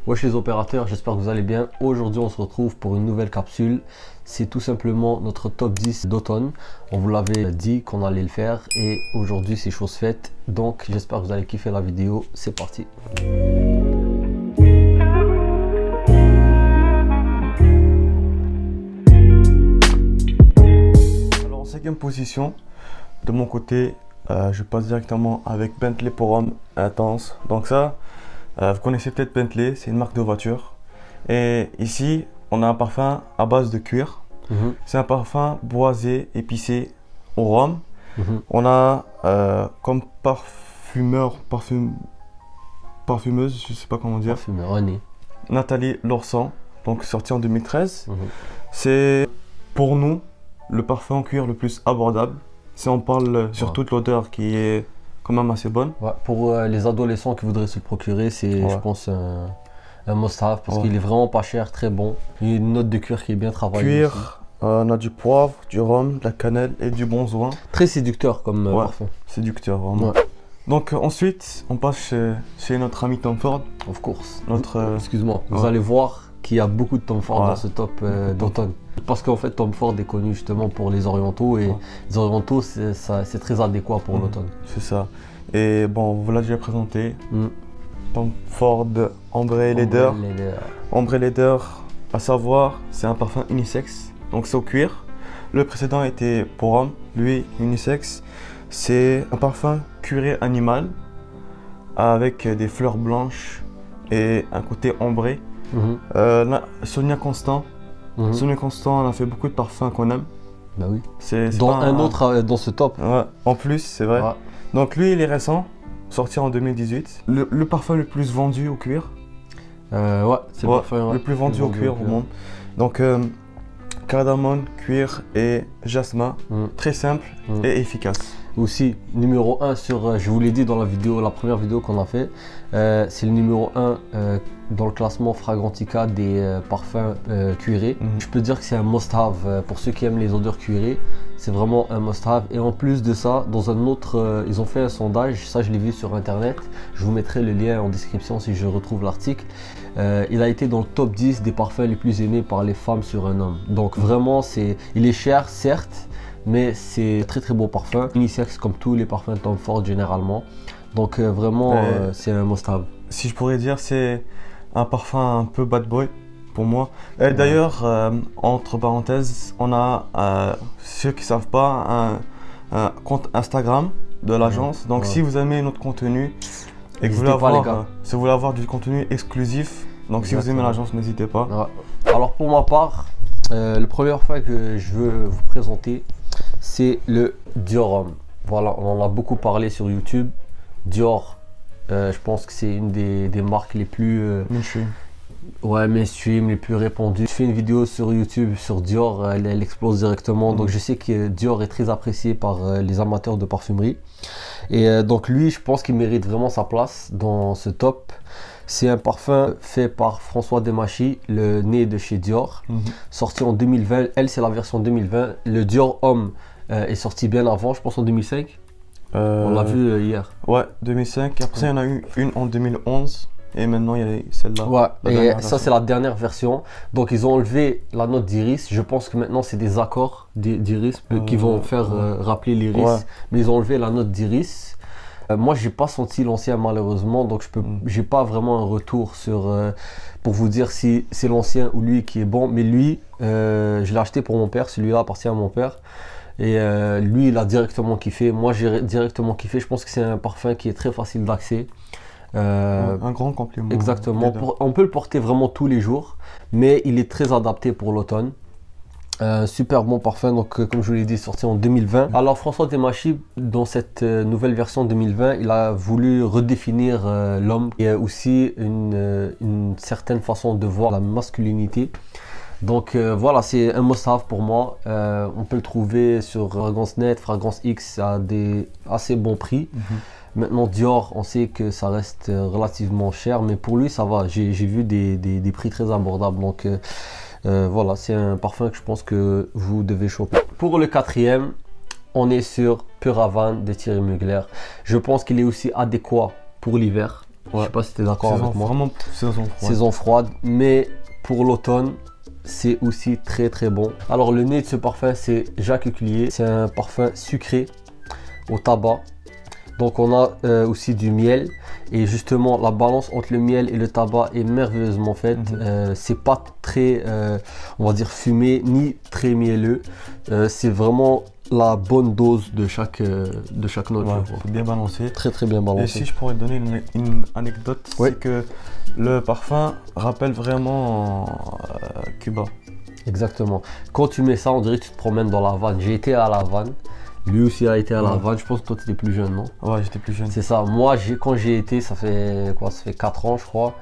Wesh les opérateurs, j'espère que vous allez bien. Aujourd'hui on se retrouve pour une nouvelle capsule. C'est tout simplement notre top 10 d'automne. On vous l'avait dit qu'on allait le faire et aujourd'hui c'est chose faite. Donc j'espère que vous allez kiffer la vidéo. C'est parti. Alors en 5e position, de mon côté, je passe directement avec Bentley pour homme intense. Donc ça, vous connaissez peut-être Bentley, c'est une marque de voiture. Et ici, on a un parfum à base de cuir. C'est un parfum boisé, épicé au rhum. On a comme parfumeuse, je sais pas comment dire, Nathalie Lorsan, donc sorti en 2013. C'est pour nous le parfum en cuir le plus abordable. Si on parle surtout de l'odeur qui est quand même assez bonne. Ouais, pour les adolescents qui voudraient se le procurer, c'est je pense un must-have parce qu'il est vraiment pas cher, très bon. Il y a une note de cuir qui est bien travaillée. Cuir, on a du poivre, du rhum, de la cannelle et du bonzoin. Très séducteur comme parfum. Séducteur vraiment. Donc ensuite, on passe chez notre ami Tom Ford. Of course. Notre, excuse-moi, vous allez voir qu'il y a beaucoup de Tom Ford dans ce top d'automne. Parce qu'en fait, Tom Ford est connu justement pour les orientaux et les orientaux, c'est très adéquat pour l'automne. C'est ça. Et bon, vous l'avez déjà présenté. Tom Ford Ombre Leather. Ombre Leather, à savoir, c'est un parfum unisexe. Donc c'est au cuir. Le précédent était pour homme, lui unisexe. C'est un parfum cuiré animal avec des fleurs blanches et un côté ombré. Sonia Constant. Sonia Constant, on a fait beaucoup de parfums qu'on aime. Bah oui. C'est dans un autre dans ce top. Ouais, en plus, c'est vrai. Donc lui, il est récent, sorti en 2018. Le parfum le plus vendu au cuir. Ouais, c'est le parfum le plus vendu au cuir au monde. Donc cardamone, cuir et jasmin, très simple et efficace. Aussi, numéro 1 sur, je vous l'ai dit dans la vidéo, la première vidéo qu'on a fait, c'est le numéro 1 dans le classement Fragrantica des parfums cuirés. Je peux dire que c'est un must-have pour ceux qui aiment les odeurs cuirées. C'est vraiment un must-have. Et en plus de ça, dans un autre, ils ont fait un sondage, ça je l'ai vu sur internet. Je vous mettrai le lien en description si je retrouve l'article. Il a été dans le top 10 des parfums les plus aimés par les femmes sur un homme. Donc vraiment, il est cher certes, mais c'est très très beau parfum. Unisexe comme tous les parfums Tom Ford généralement. Donc vraiment, c'est un must-have. Si je pourrais dire, c'est un parfum un peu bad boy pour moi. D'ailleurs, entre parenthèses, on a, ceux qui ne savent pas, un compte Instagram de l'agence. Donc si vous aimez notre contenu et que vous voulez avoir du contenu exclusif, donc si vous aimez l'agence, n'hésitez pas. Alors pour ma part, le premier parfum que je veux vous présenter, c'est le Dior Homme. Voilà, on en a beaucoup parlé sur YouTube. Dior, je pense que c'est une des marques les plus mainstream, les plus répandues. Je fais une vidéo sur YouTube sur Dior, elle explose directement. Donc je sais que Dior est très apprécié par les amateurs de parfumerie. Et donc lui, je pense qu'il mérite vraiment sa place dans ce top. C'est un parfum fait par François Demachy, le nez de chez Dior, sorti en 2020. Elle, c'est la version 2020. Le Dior Homme est sorti bien avant, je pense en 2005. On l'a vu hier. Ouais, 2005. Après, il y en a eu une en 2011. Et maintenant, il y a celle-là. Ouais, et ça, c'est la dernière version. Donc, ils ont enlevé la note d'iris. Je pense que maintenant, c'est des accords d'iris qui vont faire rappeler l'iris. Mais ils ont enlevé la note d'iris. Moi, j'ai pas senti l'ancien malheureusement, donc j'ai pas vraiment un retour sur pour vous dire si c'est l'ancien ou lui qui est bon. Mais lui, je l'ai acheté pour mon père. Celui-là appartient à mon père. Et lui, il a directement kiffé. Moi, j'ai directement kiffé. Je pense que c'est un parfum qui est très facile d'accès. Un grand compliment. Exactement. On peut le porter vraiment tous les jours, mais il est très adapté pour l'automne. Super bon parfum, donc comme je vous l'ai dit, sorti en 2020. Alors François Demachy, dans cette nouvelle version 2020, il a voulu redéfinir l'homme et aussi une certaine façon de voir la masculinité. Donc voilà, c'est un must-have pour moi. On peut le trouver sur Fragrance Net, Fragrance X à des assez bons prix. Maintenant Dior, on sait que ça reste relativement cher, mais pour lui ça va. J'ai vu des prix très abordables. Donc voilà, c'est un parfum que je pense que vous devez choper. Pour le quatrième, on est sur Pure Havane de Thierry Mugler. Je pense qu'il est aussi adéquat pour l'hiver. Je sais pas si tu es d'accord avec moi. Vraiment saison froide. Saison froide, mais pour l'automne, c'est aussi très très bon. Alors le nez de ce parfum, c'est Jacques Eculier. C'est un parfum sucré au tabac. Donc on a aussi du miel. Et justement, la balance entre le miel et le tabac est merveilleusement faite. C'est pas très, on va dire, fumé, ni très mielleux. C'est vraiment la bonne dose de chaque note. Ouais, bien balancé. Très très bien balancé. Et si je pourrais te donner une anecdote, c'est que le parfum rappelle vraiment Cuba. Exactement. Quand tu mets ça, on dirait que tu te promènes dans la Havane. J'ai été à la Havane. Lui aussi a été à la Havane. Je pense que toi, tu étais plus jeune, non? Ouais, j'étais plus jeune. C'est ça. Moi, quand j'ai été, ça fait quoi? Ça fait 4 ans, je crois.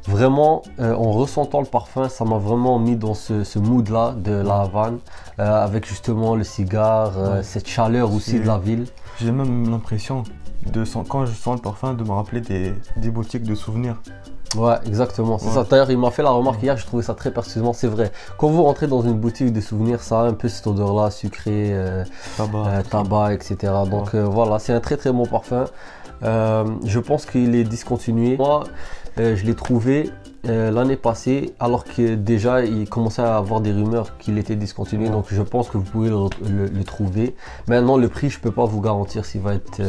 Vraiment, en ressentant le parfum, ça m'a vraiment mis dans ce mood-là de la Havane, avec justement le cigare, cette chaleur aussi de la ville. J'ai même l'impression, quand je sens le parfum, de me rappeler des boutiques de souvenirs. Ouais, exactement, c'est ça. D'ailleurs, il m'a fait la remarque hier, je trouvais ça très pertinent, c'est vrai. Quand vous rentrez dans une boutique de souvenirs, ça a un peu cette odeur-là, sucré, tabac, etc. Donc voilà, c'est un très très bon parfum. Je pense qu'il est discontinué. Moi, je l'ai trouvé l'année passée, alors que déjà, il commençait à avoir des rumeurs qu'il était discontinué. Donc je pense que vous pouvez le trouver. Maintenant, le prix, je peux pas vous garantir s'il va être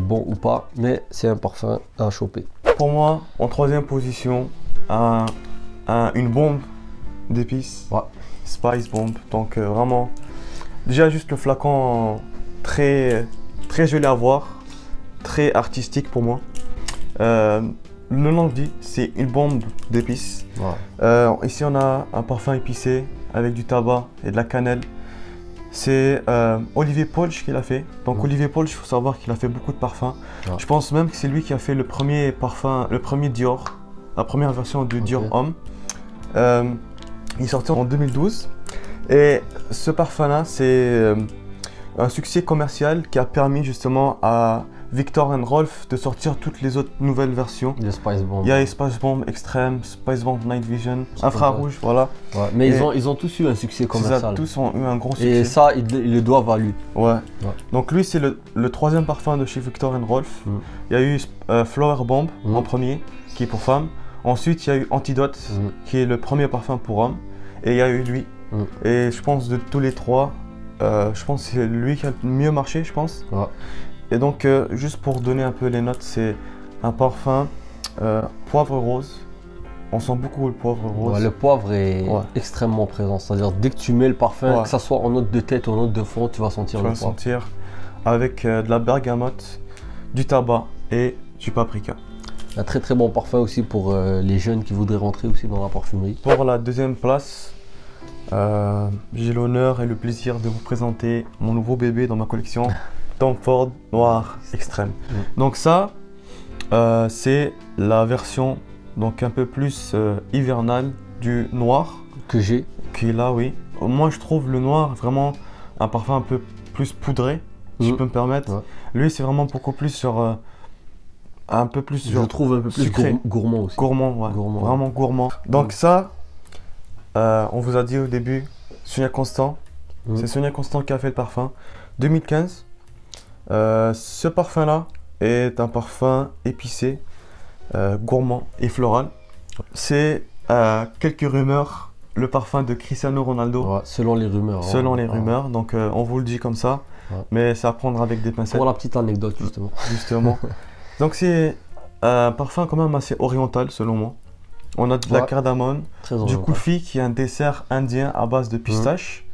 bon ou pas, mais c'est un parfum à choper. Pour moi, en troisième position, une bombe d'épices, Spice Bomb. Donc vraiment, déjà juste le flacon très joli à voir, très artistique pour moi. Le nom le dit, c'est une bombe d'épices. Ici on a un parfum épicé avec du tabac et de la cannelle. C'est Olivier Polch qui l'a fait. Donc Olivier Polch, il faut savoir qu'il a fait beaucoup de parfums. Je pense même que c'est lui qui a fait le premier parfum, le premier Dior, la première version du Dior Homme. Il est sorti en 2012. Et ce parfum-là, c'est un succès commercial qui a permis justement à Viktor & Rolf de sortir toutes les autres nouvelles versions. De Spice Bomb. Il y a Spice Bomb Extreme, Spice Bomb Night Vision, Infrarouge, voilà. Mais ils ont tous eu un succès commercial. Ça, tous ont eu un gros succès. Et ça, ils le doivent à lui. Donc lui, c'est le troisième parfum de chez Viktor & Rolf. Il y a eu Flower Bomb en premier, qui est pour femmes. Ensuite, il y a eu Antidote, qui est le premier parfum pour hommes. Et il y a eu lui. Et je pense de tous les trois, je pense que c'est lui qui a le mieux marché, je pense. Et donc, juste pour donner un peu les notes, c'est un parfum poivre rose. On sent beaucoup le poivre rose. Le poivre est extrêmement présent. C'est-à-dire, dès que tu mets le parfum, que ça soit en note de tête ou en note de fond, tu vas sentir le poivre. Tu vas sentir avec de la bergamote, du tabac et du paprika. Un très très bon parfum aussi pour les jeunes qui voudraient rentrer aussi dans la parfumerie. Pour la deuxième place, j'ai l'honneur et le plaisir de vous présenter mon nouveau bébé dans ma collection. Tom Ford Noir Extrême. Donc ça, c'est la version donc un peu plus hivernale du noir. Que j'ai. Qui est là, oui. Moi, je trouve le noir vraiment un parfum un peu plus poudré, si je peux me permettre. Lui, c'est vraiment beaucoup plus sur... un peu plus sur... Je trouve un peu plus gourmand aussi. Gourmand, vraiment gourmand. Donc ça, on vous a dit au début, Sonia Constant. C'est Sonia Constant qui a fait le parfum. 2015. Ce parfum-là est un parfum épicé, gourmand et floral. C'est quelques rumeurs, le parfum de Cristiano Ronaldo. Selon les rumeurs. Selon les rumeurs, donc on vous le dit comme ça, mais c'est à prendre avec des pincettes. Pour la petite anecdote justement. Donc c'est un parfum quand même assez oriental selon moi. On a de la cardamone, du kulfi qui est un dessert indien à base de pistache.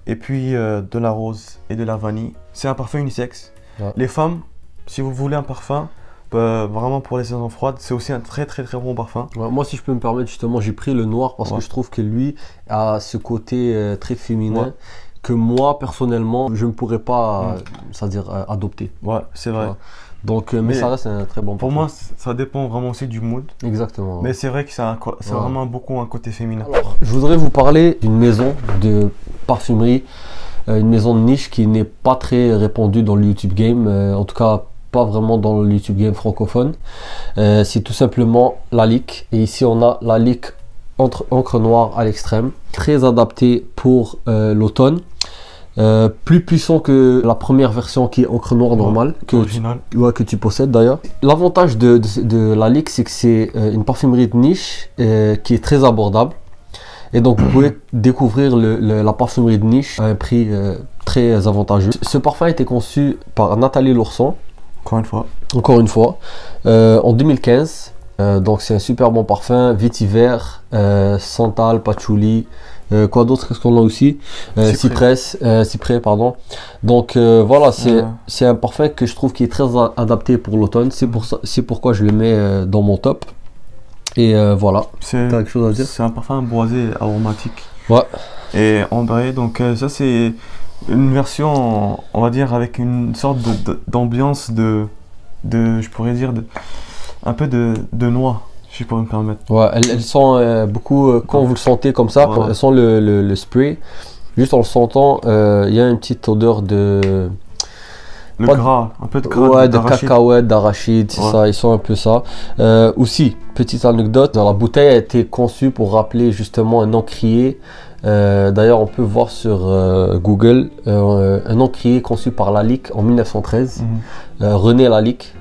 Et puis de la rose et de la vanille. C'est un parfum unisexe. Les femmes, si vous voulez un parfum, vraiment pour les saisons froides, c'est aussi un très bon parfum. Moi, si je peux me permettre, justement, j'ai pris le noir parce que je trouve que lui a ce côté très féminin que moi, personnellement, je ne pourrais pas c'est-à-dire adopter. Ouais, c'est vrai. Donc, mais ça reste un très bon parfum. Pour moi, ça dépend vraiment aussi du mood. Exactement. Mais c'est vrai que c'est vraiment beaucoup un côté féminin. Alors, je voudrais vous parler d'une maison de parfumerie, une maison de niche qui n'est pas très répandue dans le YouTube game, en tout cas pas vraiment dans le YouTube game francophone. C'est tout simplement Lalique. Et ici, on a Lalique encre noire à l'extrême, très adapté pour l'automne. Plus puissant que la première version qui est encre noire normale, que tu possèdes d'ailleurs. L'avantage de la Lick, c'est que c'est une parfumerie de niche qui est très abordable. Et donc vous pouvez découvrir la parfumerie de niche à un prix très avantageux. Ce parfum a été conçu par Nathalie Laurson. Encore une fois. En 2015. Donc c'est un super bon parfum. Vétiver, santal, patchouli. Quoi d'autre, qu'est-ce qu'on a aussi? Cyprès, pardon. Donc voilà, c'est un parfum que je trouve qui est très adapté pour l'automne. C'est pourquoi je le mets dans mon top. Et voilà. T'as quelque chose à dire? C'est un parfum boisé aromatique. Ouais. Et ambré, donc ça c'est une version, on va dire, avec une sorte d'ambiance je pourrais dire, un peu de noix, si je pourrais me permettre. Ouais, elles sont beaucoup, quand vous le sentez comme ça, elles sont le spray, juste en le sentant, il y a une petite odeur de... gras, un peu de gras. Ouais, de cacahuètes, d'arachide, c'est ça, ils sont un peu ça. Aussi, petite anecdote, la bouteille a été conçue pour rappeler justement un encrier. D'ailleurs, on peut voir sur Google un encrier conçu par Lalique en 1913, René Lalique.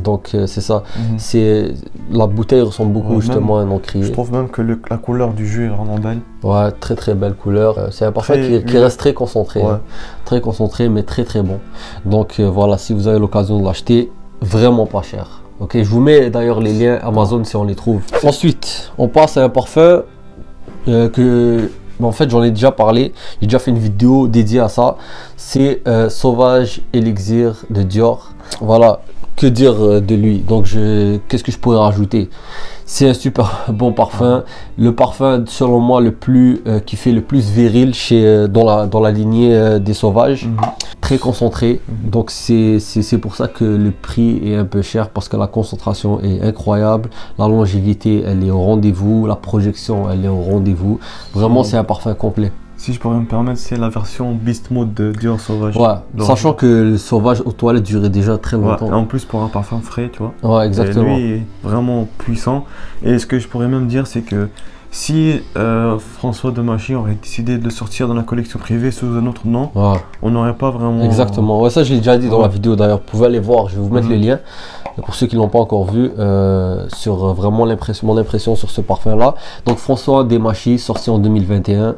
Donc c'est ça. La bouteille ressemble beaucoup justement à un encrier. Je trouve même que la couleur du jus est vraiment belle. Ouais, très belle couleur. C'est un parfum qui reste très concentré, très concentré, mais très bon. Donc voilà, si vous avez l'occasion de l'acheter, vraiment pas cher. Ok, je vous mets d'ailleurs les liens Amazon si on les trouve. Ensuite, on passe à un parfum en fait j'en ai déjà parlé, j'ai déjà fait une vidéo dédiée à ça. C'est Sauvage Elixir de Dior. Voilà, que dire de lui? Donc qu'est-ce que je pourrais rajouter? C'est un super bon parfum, le parfum selon moi qui fait le plus viril dans la lignée des Sauvages. Très concentré, donc c'est pour ça que le prix est un peu cher, parce que la concentration est incroyable, la longévité elle est au rendez-vous, la projection elle est au rendez-vous. Vraiment c'est un parfum complet. Si je pourrais me permettre, c'est la version Beast Mode de Dior Sauvage. Ouais, sachant que le Sauvage aux toilettes durait déjà très longtemps. Et en plus pour un parfum frais, tu vois. Ouais, exactement. Et lui est vraiment puissant. Et ce que je pourrais même dire, c'est que si François Demachy aurait décidé de le sortir dans la collection privée sous un autre nom, on n'aurait pas vraiment... Exactement, ouais, ça je l'ai déjà dit dans la vidéo d'ailleurs, vous pouvez aller voir, je vais vous mettre les liens. Pour ceux qui ne l'ont pas encore vu, sur vraiment mon impression sur ce parfum là. Donc François Demachy, sorti en 2021.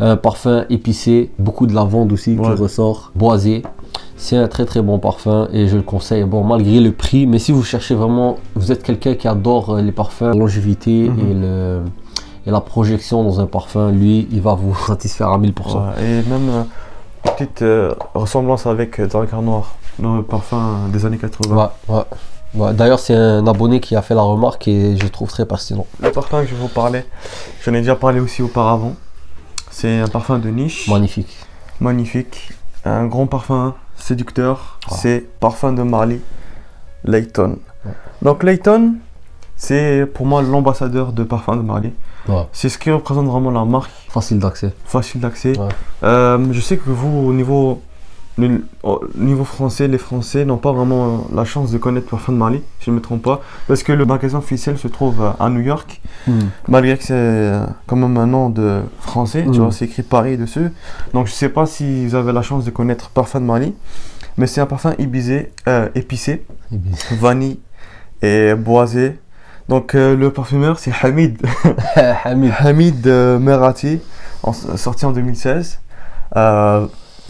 Un parfum épicé, beaucoup de lavande aussi qui ressort, boisé. C'est un très bon parfum et je le conseille, bon, malgré le prix. Mais si vous cherchez vraiment, vous êtes quelqu'un qui adore les parfums, la longévité et la projection dans un parfum, lui il va vous satisfaire à 1000%. Et même une petite ressemblance avec Dark Noir, le parfum des années 80. Ouais, d'ailleurs c'est un abonné qui a fait la remarque et je trouve très pertinent. Le parfum que je vous parlais, j'en ai déjà parlé aussi auparavant. C'est un parfum de niche. Magnifique. Un grand parfum séducteur. C'est parfum de Marly, Layton. Donc Layton, c'est pour moi l'ambassadeur de parfum de Marly. C'est ce qui représente vraiment la marque. Facile d'accès. Je sais que vous, au niveau français, les Français n'ont pas vraiment la chance de connaître Parfum de Marly, si je ne me trompe pas, parce que le magasin officiel se trouve à New York, malgré que c'est quand même un nom de français, tu vois, c'est écrit Paris dessus. Donc je ne sais pas si vous avez la chance de connaître Parfum de Marly, mais c'est un parfum épicé, vanille et boisé. Donc le parfumeur c'est Hamid Merati, sorti en 2016.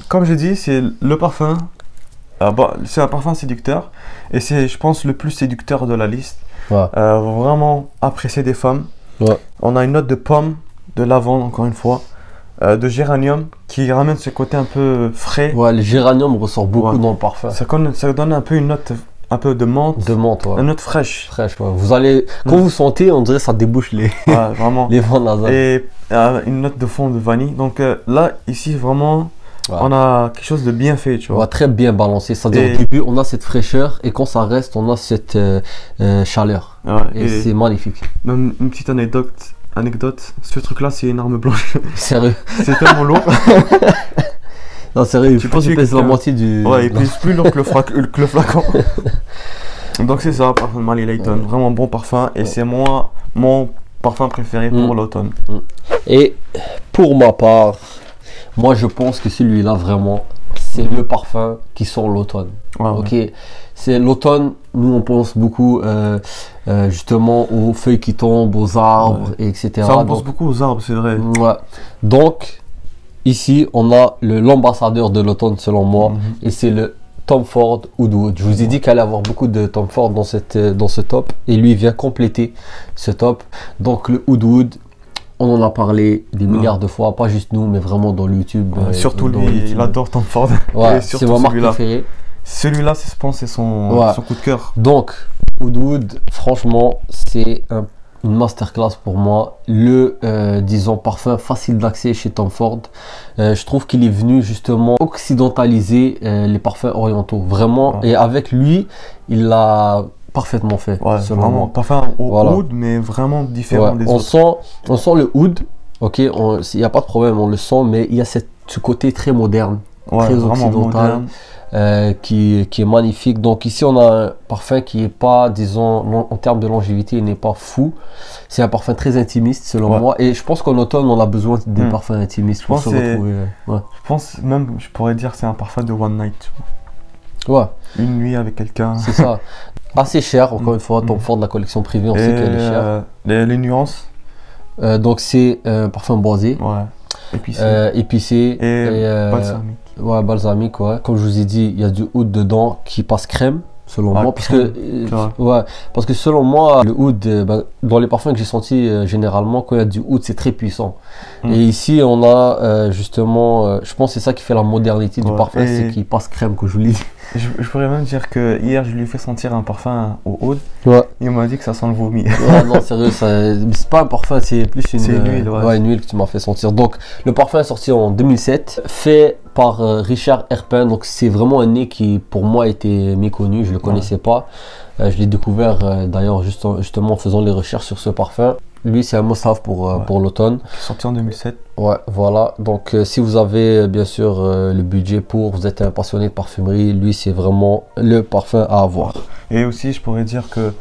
Comme je dis, c'est le parfum, c'est un parfum séducteur et c'est, je pense, le plus séducteur de la liste. Vraiment apprécié des femmes. On a une note de pomme, de lavande encore une fois, de géranium qui ramène ce côté un peu frais. Le géranium ressort beaucoup dans le parfum. Ça donne un peu une note un peu de menthe. Une note fraîche. Vous allez, quand vous sentez, on dirait ça débouche vraiment. les vents nasales. Et une note de fond de vanille. Donc là, ici, vraiment... On a quelque chose de bien fait, tu vois. Très bien balancé. C'est-à-dire au début, on a cette fraîcheur et quand ça reste, on a cette chaleur. Et c'est magnifique. Même une petite anecdote, ce truc-là, c'est une arme blanche. Sérieux? C'est tellement lourd. Non, sérieux, je pense qu'il pèse la moitié du... Ouais, il pèse plus lourd que le flacon. Donc c'est ça, parfum de Marly Layton. Vraiment bon parfum et c'est mon parfum préféré pour l'automne. Et pour ma part... Moi, je pense que celui-là, vraiment, c'est le parfum qui sent l'automne. Ok, c'est l'automne. Nous, on pense beaucoup justement aux feuilles qui tombent, aux arbres, etc. Ça, on pense beaucoup aux arbres, c'est vrai. Ouais. Donc, ici, on a l'ambassadeur de l'automne, selon moi, et c'est le Tom Ford Oud Wood. Je vous ai dit qu'il allait avoir beaucoup de Tom Ford dans ce top, et lui vient compléter ce top. Donc, le Oud Wood. On en a parlé des milliards de fois, pas juste nous, mais vraiment dans YouTube. Surtout lui, YouTube. il adore Tom Ford. Ouais, c'est ma marque préférée. Celui-là, je pense, c'est son coup de cœur. Donc, Oud Wood, franchement, c'est une masterclass pour moi. Disons, parfum facile d'accès chez Tom Ford. Je trouve qu'il est venu justement occidentaliser les parfums orientaux. Vraiment, et avec lui, il l'a parfaitement fait. Ouais, vraiment, parfum au oud, mais vraiment différent des autres. On sent le oud, ok, il n'y a pas de problème, on le sent, mais il y a ce côté très moderne, très occidental, qui est magnifique. Donc ici, on a un parfum qui n'est pas, disons, en termes de longévité, il n'est pas fou. C'est un parfum très intimiste, selon moi. Et je pense qu'en automne, on a besoin des parfums intimistes pour se retrouver. Je pense même, je pourrais dire, c'est un parfum de one night. Ouais. Une nuit avec quelqu'un. C'est ça. Assez cher, encore une fois, Tom Ford de la collection privée, on sait qu'elle est chère. Les nuances. Donc c'est un parfum boisé. Ouais. Épicé. Et balsamique. Ouais, balsamique, ouais. Comme je vous ai dit, il y a du oud dedans qui passe crème, selon moi. Parce que selon moi, le oud, dans les parfums que j'ai sentis, généralement, quand il y a du oud, c'est très puissant. Et ici, on a justement, je pense que c'est ça qui fait la modernité du parfum, c'est qu'il passe crème, que je vous l'ai dit. Je pourrais même dire que hier, je lui ai fait sentir un parfum au oud. Il m'a dit que ça sent le vomi. Non, sérieux, c'est pas un parfum, c'est plus une huile. Une huile que tu m'as fait sentir. Donc, le parfum est sorti en 2007, fait par Richard Herpin. Donc, c'est vraiment un nez qui, pour moi, était méconnu. Je le connaissais pas. Je l'ai découvert d'ailleurs justement en faisant les recherches sur ce parfum. Lui, c'est un must-have pour l'automne. Sorti en 2007. Ouais, voilà. Donc, si vous avez bien sûr le budget vous êtes un passionné de parfumerie, lui, c'est vraiment le parfum à avoir. Et aussi, je pourrais dire que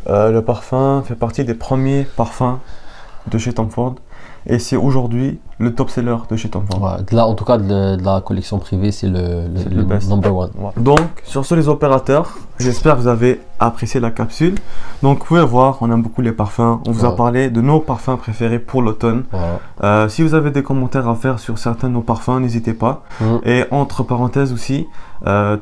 le parfum fait partie des premiers parfums de chez Tom Ford. Et c'est aujourd'hui le top seller de chez Tom Ford. Ouais, en tout cas, de la collection privée, c'est le number one. Ouais. Donc, sur ce, les opérateurs, j'espère que vous avez apprécié la capsule. Donc, vous pouvez voir, on aime beaucoup les parfums. On vous a parlé de nos parfums préférés pour l'automne. Si vous avez des commentaires à faire sur certains de nos parfums, n'hésitez pas. Et entre parenthèses aussi,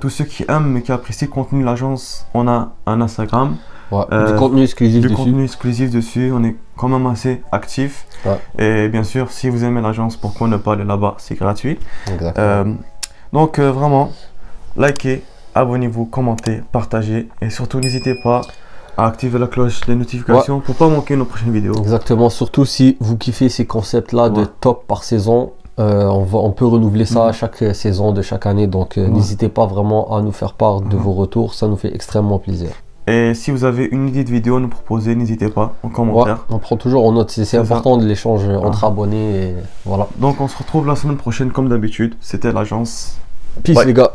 tous ceux qui aiment et qui apprécient le contenu de l'agence, on a un Instagram. Du contenu exclusif dessus. On est quand même assez actif. Et bien sûr, si vous aimez l'agence, pourquoi ne pas aller là-bas? C'est gratuit. Donc vraiment, likez, abonnez-vous, commentez, partagez. Et surtout, n'hésitez pas à activer la cloche des notifications pour pas manquer nos prochaines vidéos. Exactement, surtout si vous kiffez ces concepts-là de top par saison. On peut renouveler ça à chaque saison de chaque année. Donc n'hésitez pas vraiment à nous faire part de vos retours. Ça nous fait extrêmement plaisir. Et si vous avez une idée de vidéo à nous proposer, n'hésitez pas en commentaire. On prend toujours en note, c'est important de l'échange entre abonnés. Et voilà. Donc on se retrouve la semaine prochaine comme d'habitude. C'était l'agence. Peace les gars.